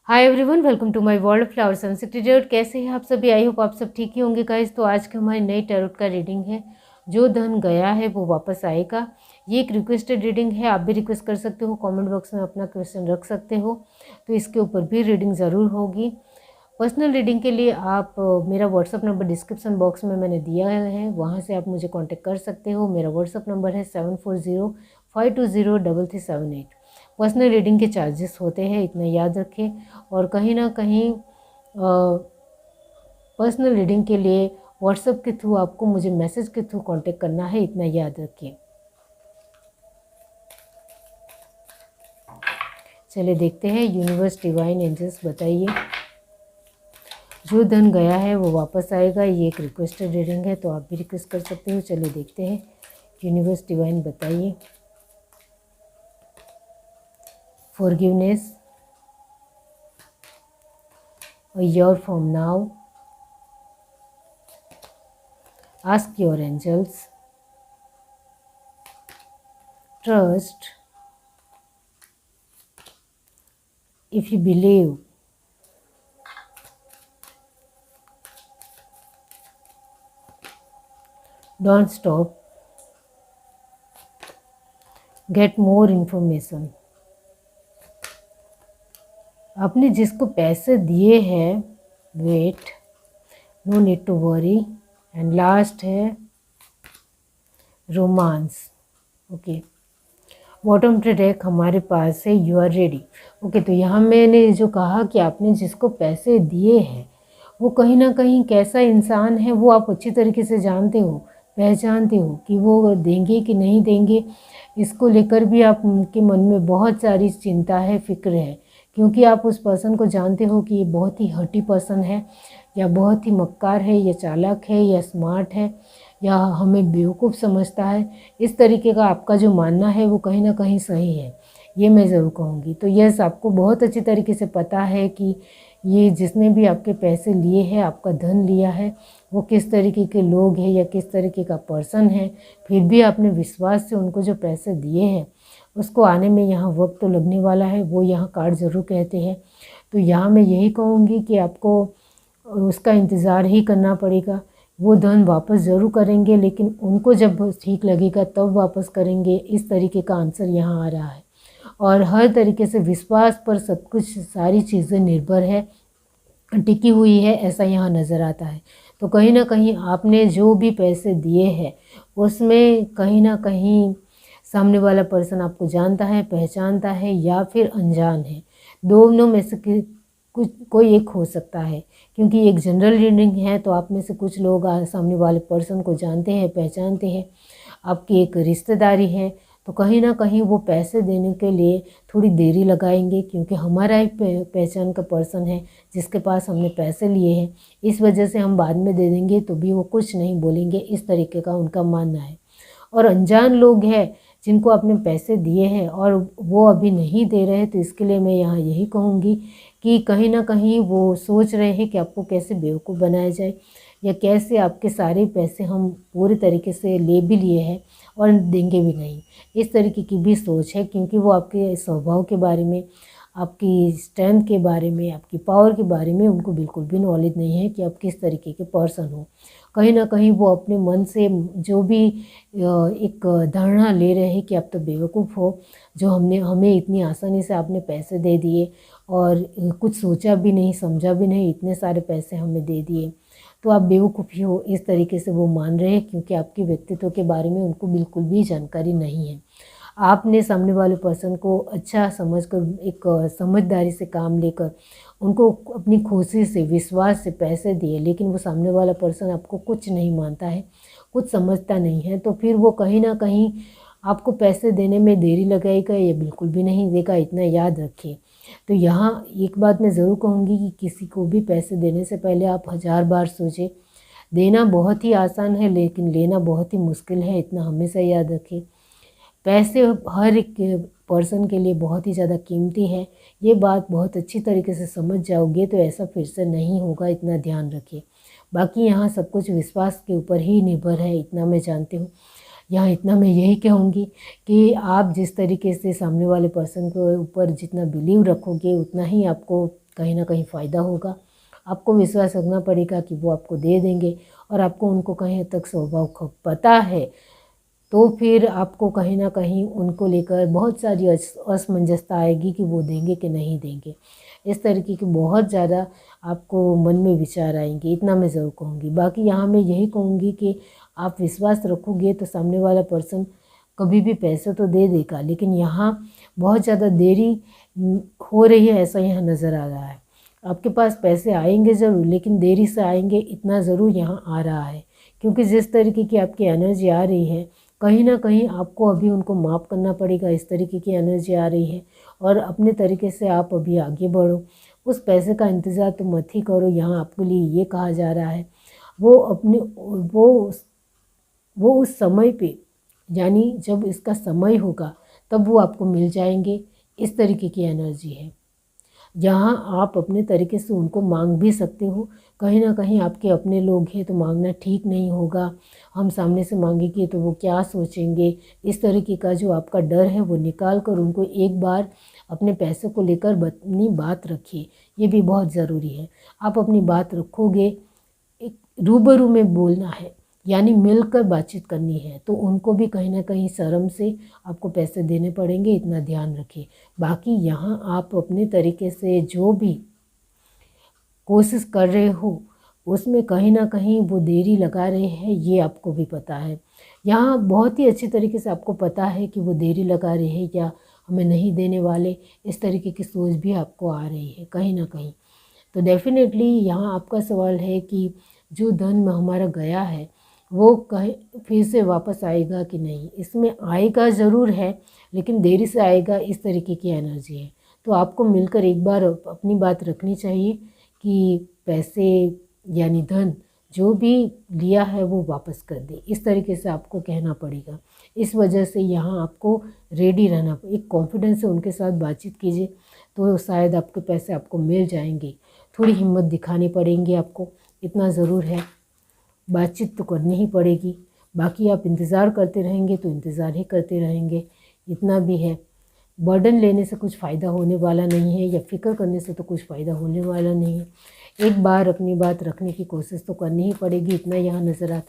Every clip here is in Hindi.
Hi everyone, welcome to my world flower sunset tarot. कैसे हैं आप सभी? आई होप आप सब ठीक ही होंगे गाइस। तो आज की हमारी नई टैरोट का रीडिंग है। जो धन गया है वो वापस आएगा। ये एक रिक्वेस्टेड रीडिंग है। आप भी रिक्वेस्ट कर सकते हो, कमेंट बॉक्स में अपना क्वेश्चन रख सकते हो, तो इसके ऊपर भी रीडिंग ज़रूर होगी। पर्सनल रीडिंग के लिए आप मेरा व्हाट्सअप नंबर डिस्क्रिप्शन बॉक्स में मैंने दिया है, वहाँ से आप मुझे कॉन्टेक्ट कर सकते हो। मेरा व्हाट्सअप नंबर है 7405203378। पर्सनल रीडिंग के चार्जेस होते हैं, इतना याद रखें। और कहीं ना कहीं पर्सनल रीडिंग के लिए व्हाट्सएप के थ्रू आपको मुझे मैसेज के थ्रू कांटेक्ट करना है, इतना याद रखिए। चलिए देखते हैं, यूनिवर्स डिवाइन एंजल्स बताइए। जो धन गया है वो वापस आएगा। ये एक रिक्वेस्टेड रीडिंग है, तो आप भी रिक्वेस्ट कर सकते हो। चलिए देखते हैं, यूनिवर्स डिवाइन बताइए। Forgiveness, a year from now. Ask your angels. Trust. If you believe. Don't stop. Get more information. आपने जिसको पैसे दिए हैं, wait, no need to worry. And last है रोमांस। ओके, बॉटम ट्रेक हमारे पास है, यू आर रेडी। ओके, तो यहाँ मैंने जो कहा कि आपने जिसको पैसे दिए हैं वो कहीं ना कहीं कैसा इंसान है वो आप अच्छी तरीके से जानते हो, पहचानते हो कि वो देंगे कि नहीं देंगे। इसको लेकर भी आप उनके मन में बहुत सारी चिंता है, फिक्र है, क्योंकि आप उस पर्सन को जानते हो कि ये बहुत ही हटी पर्सन है, या बहुत ही मक्कार है, या चालाक है, या स्मार्ट है, या हमें बेवकूफ़ समझता है। इस तरीके का आपका जो मानना है वो कहीं ना कहीं सही है, ये मैं ज़रूर कहूँगी। तो यस, आपको बहुत अच्छी तरीके से पता है कि ये जिसने भी आपके पैसे लिए हैं, आपका धन लिया है, वो किस तरीके के लोग हैं या किस तरीके का पर्सन है। फिर भी आपने विश्वास से उनको जो पैसे दिए हैं उसको आने में यहाँ वक्त तो लगने वाला है, वो यहाँ कार्ड ज़रूर कहते हैं। तो यहाँ मैं यही कहूँगी कि आपको उसका इंतज़ार ही करना पड़ेगा। वो धन वापस ज़रूर करेंगे, लेकिन उनको जब ठीक लगेगा तब वापस करेंगे, इस तरीके का आंसर यहाँ आ रहा है। और हर तरीके से विश्वास पर सब कुछ, सारी चीज़ें निर्भर है, टिकी हुई है, ऐसा यहाँ नज़र आता है। तो कहीं ना कहीं आपने जो भी पैसे दिए हैं उसमें कहीं ना कहीं सामने वाला पर्सन आपको जानता है, पहचानता है, या फिर अनजान है। दोनों में से कुछ कोई एक हो सकता है, क्योंकि एक जनरल रीडिंग है। तो आप में से कुछ लोग सामने वाले पर्सन को जानते हैं, पहचानते हैं, आपकी एक रिश्तेदारी है। तो कहीं ना कहीं वो पैसे देने के लिए थोड़ी देरी लगाएंगे, क्योंकि हमारा एक पहचान का पर्सन है जिसके पास हमने पैसे लिए हैं। इस वजह से हम बाद में दे देंगे तो भी वो कुछ नहीं बोलेंगे, इस तरीके का उनका मानना है। और अनजान लोग हैं जिनको आपने पैसे दिए हैं और वो अभी नहीं दे रहे, तो इसके लिए मैं यहाँ यही कहूँगी कि कहीं ना कहीं वो सोच रहे हैं कि आपको कैसे बेवकूफ़ बनाया जाए, या कैसे आपके सारे पैसे हम पूरे तरीके से ले भी लिए हैं और देंगे भी नहीं। इस तरीके की भी सोच है, क्योंकि वो आपके स्वभाव के बारे में, आपकी स्ट्रेंथ के बारे में, आपकी पावर के बारे में उनको बिल्कुल भी नॉलेज नहीं है कि आप किस तरीके के पर्सन हो। कहीं ना कहीं वो अपने मन से जो भी एक धारणा ले रहे हैं कि आप तो बेवकूफ़ हो, जो हमें इतनी आसानी से आपने पैसे दे दिए और कुछ सोचा भी नहीं, समझा भी नहीं, इतने सारे पैसे हमें दे दिए, तो आप बेवकूफ़ी हो, इस तरीके से वो मान रहे हैं, क्योंकि आपके व्यक्तित्व के बारे में उनको बिल्कुल भी जानकारी नहीं है। आपने सामने वाले पर्सन को अच्छा समझकर, एक समझदारी से काम लेकर उनको अपनी खुशी से, विश्वास से पैसे दिए, लेकिन वो सामने वाला पर्सन आपको कुछ नहीं मानता है, कुछ समझता नहीं है। तो फिर वो कहीं ना कहीं आपको पैसे देने में देरी लगाएगा या बिल्कुल भी नहीं देगा, इतना याद रखिए। तो यहाँ एक बात मैं ज़रूर कहूँगी कि किसी को भी पैसे देने से पहले आप 1000 बार सोचें। देना बहुत ही आसान है, लेकिन लेना बहुत ही मुश्किल है, इतना हमेशा याद रखें। पैसे हर एक पर्सन के लिए बहुत ही ज़्यादा कीमती है। ये बात बहुत अच्छी तरीके से समझ जाओगे तो ऐसा फिर से नहीं होगा, इतना ध्यान रखिए। बाकी यहाँ सब कुछ विश्वास के ऊपर ही निर्भर है, इतना मैं जानती हूँ। यहाँ इतना मैं यही कहूँगी कि आप जिस तरीके से सामने वाले पर्सन के ऊपर जितना बिलीव रखोगे, उतना ही आपको कहीं ना कहीं फ़ायदा होगा। आपको विश्वास रखना पड़ेगा कि वो आपको दे देंगे, और आपको उनको कहीं हद तक स्वभाव का पता है, तो फिर आपको कहीं ना कहीं उनको लेकर बहुत सारी असमंजसता आएगी कि वो देंगे कि नहीं देंगे। इस तरीके की बहुत ज़्यादा आपको मन में विचार आएंगे, इतना मैं ज़रूर कहूँगी। बाकी यहाँ मैं यही कहूँगी कि आप विश्वास रखोगे तो सामने वाला पर्सन कभी भी पैसे तो दे देगा, लेकिन यहाँ बहुत ज़्यादा देरी हो रही है, ऐसा यहाँ नज़र आ रहा है। आपके पास पैसे आएंगे ज़रूर, लेकिन देरी से आएंगे, इतना ज़रूर यहाँ आ रहा है। क्योंकि जिस तरीके की आपकी एनर्जी आ रही है, कहीं ना कहीं आपको अभी उनको माफ़ करना पड़ेगा। इस तरीके की एनर्जी आ रही है, और अपने तरीके से आप अभी आगे बढ़ो। उस पैसे का इंतज़ार तो मत ही करो। यहाँ आपके लिए ये कहा जा रहा है, वो अपने वो उस समय पे, यानी जब इसका समय होगा तब वो आपको मिल जाएंगे। इस तरीके की एनर्जी है। यहाँ आप अपने तरीके से उनको मांग भी सकते हो। कहीं ना कहीं आपके अपने लोग हैं तो मांगना ठीक नहीं होगा। हम सामने से मांगेंगे तो वो क्या सोचेंगे, इस तरीके का जो आपका डर है वो निकाल कर उनको एक बार अपने पैसे को लेकर अपनी बात रखिए। ये भी बहुत ज़रूरी है। आप अपनी बात रखोगे, एक रूबरू में बोलना है, यानी मिलकर बातचीत करनी है, तो उनको भी कहीं ना कहीं शर्म से आपको पैसे देने पड़ेंगे, इतना ध्यान रखिए। बाकी यहाँ आप अपने तरीके से जो भी कोशिश कर रहे हो, उसमें कहीं ना कहीं वो देरी लगा रहे हैं, ये आपको भी पता है। यहाँ बहुत ही अच्छी तरीके से आपको पता है कि वो देरी लगा रहे हैं या हमें नहीं देने वाले, इस तरीके की सोच भी आपको आ रही है कहीं ना कहीं। तो डेफिनेटली यहाँ आपका सवाल है कि जो धन में हमारा गया है वो कहीं फिर से वापस आएगा कि नहीं। इसमें आएगा ज़रूर है, लेकिन देरी से आएगा, इस तरीके की एनर्जी है। तो आपको मिलकर एक बार अपनी बात रखनी चाहिए कि पैसे यानी धन जो भी लिया है वो वापस कर दे। इस तरीके से आपको कहना पड़ेगा। इस वजह से यहाँ आपको रेडी रहना, एक कॉन्फिडेंस से उनके साथ बातचीत कीजिए, तो शायद आपके पैसे आपको मिल जाएंगे। थोड़ी हिम्मत दिखानी पड़ेंगी आपको, इतना ज़रूर है। बातचीत तो करनी ही पड़ेगी। बाकी आप इंतज़ार करते रहेंगे तो इंतज़ार ही करते रहेंगे, इतना भी है। बर्डन लेने से कुछ फ़ायदा होने वाला नहीं है, या फ़िक्र करने से तो कुछ फ़ायदा होने वाला नहीं है। एक बार अपनी बात रखने की कोशिश तो करनी ही पड़ेगी, इतना यहाँ नज़र आ।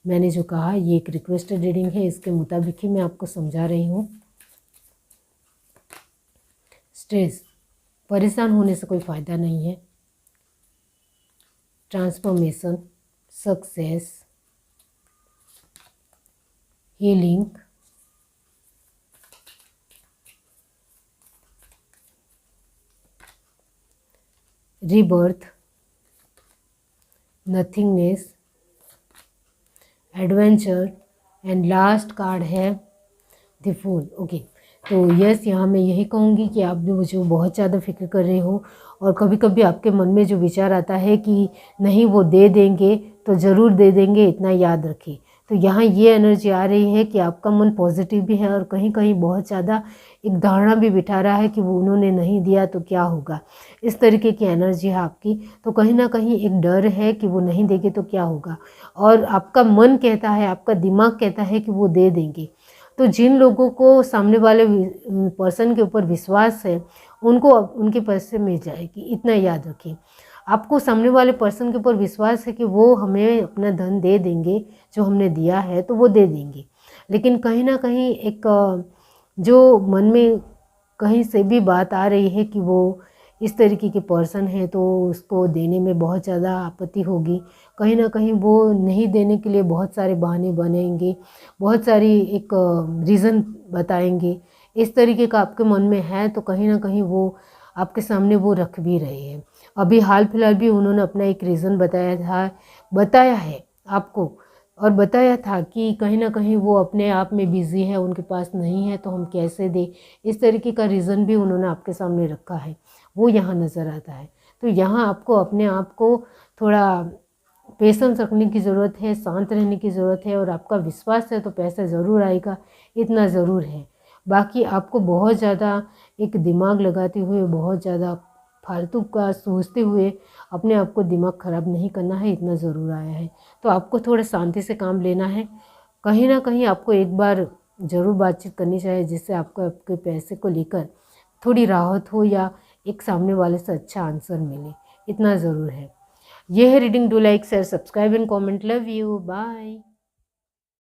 मैंने जो कहा ये एक रिक्वेस्टेड रीडिंग है, इसके मुताबिक ही मैं आपको समझा रही हूँ। स्ट्रेस, परेशान होने से कोई फ़ायदा नहीं है। Transformation, success, healing, rebirth, nothingness, adventure, and last card है द फूल। ओके, तो यस, यहाँ मैं यही कहूँगी कि आप भी मुझे बहुत ज़्यादा फिक्र कर रहे हो, और कभी कभी आपके मन में जो विचार आता है कि नहीं वो दे देंगे तो ज़रूर दे देंगे, इतना याद रखिए। तो यहाँ ये एनर्जी आ रही है कि आपका मन पॉजिटिव भी है, और कहीं कहीं बहुत ज़्यादा एक धारणा भी बिठा रहा है कि वो उन्होंने नहीं दिया तो क्या होगा। इस तरीके की एनर्जी है आपकी। तो कहीं ना कहीं एक डर है कि वो नहीं देंगे तो क्या होगा, और आपका मन कहता है, आपका दिमाग कहता है कि वो दे देंगे। तो जिन लोगों को सामने वाले पर्सन के ऊपर विश्वास है, उनको उनके पैसे मिल जाएगी, इतना याद रखिए। आपको सामने वाले पर्सन के ऊपर विश्वास है कि वो हमें अपना धन दे देंगे, जो हमने दिया है तो वो दे देंगे। लेकिन कहीं ना कहीं एक जो मन में कहीं से भी बात आ रही है कि वो इस तरीके के पर्सन है, तो उसको देने में बहुत ज़्यादा आपत्ति होगी। कहीं ना कहीं वो नहीं देने के लिए बहुत सारे बहाने बनेंगे, बहुत सारी एक रीज़न बताएंगे। इस तरीके का आपके मन में है, तो कहीं ना कहीं वो आपके सामने वो रख भी रहे हैं। अभी हाल फिलहाल भी उन्होंने अपना एक रीज़न बताया है आपको, और बताया था कि कहीं ना कहीं वो अपने आप में बिज़ी है, उनके पास नहीं है तो हम कैसे दें। इस तरीके का रीज़न भी उन्होंने आपके सामने रखा है, वो यहाँ नज़र आता है। तो यहाँ आपको अपने आप को थोड़ा पेशेंस रखने की ज़रूरत है, शांत रहने की ज़रूरत है, और आपका विश्वास है तो पैसा ज़रूर आएगा, इतना ज़रूर है। बाकी आपको बहुत ज़्यादा एक दिमाग लगाते हुए, बहुत ज़्यादा फालतू का सोचते हुए अपने आप को दिमाग ख़राब नहीं करना है, इतना ज़रूर आया है। तो आपको थोड़ा शांति से काम लेना है। कहीं ना कहीं आपको एक बार ज़रूर बातचीत करनी चाहिए, जिससे आपको आपके पैसे को लेकर थोड़ी राहत हो, या एक सामने वाले से अच्छा आंसर मिले, इतना ज़रूर है। ये है reading. Do like share subscribe and comment. Love you, bye.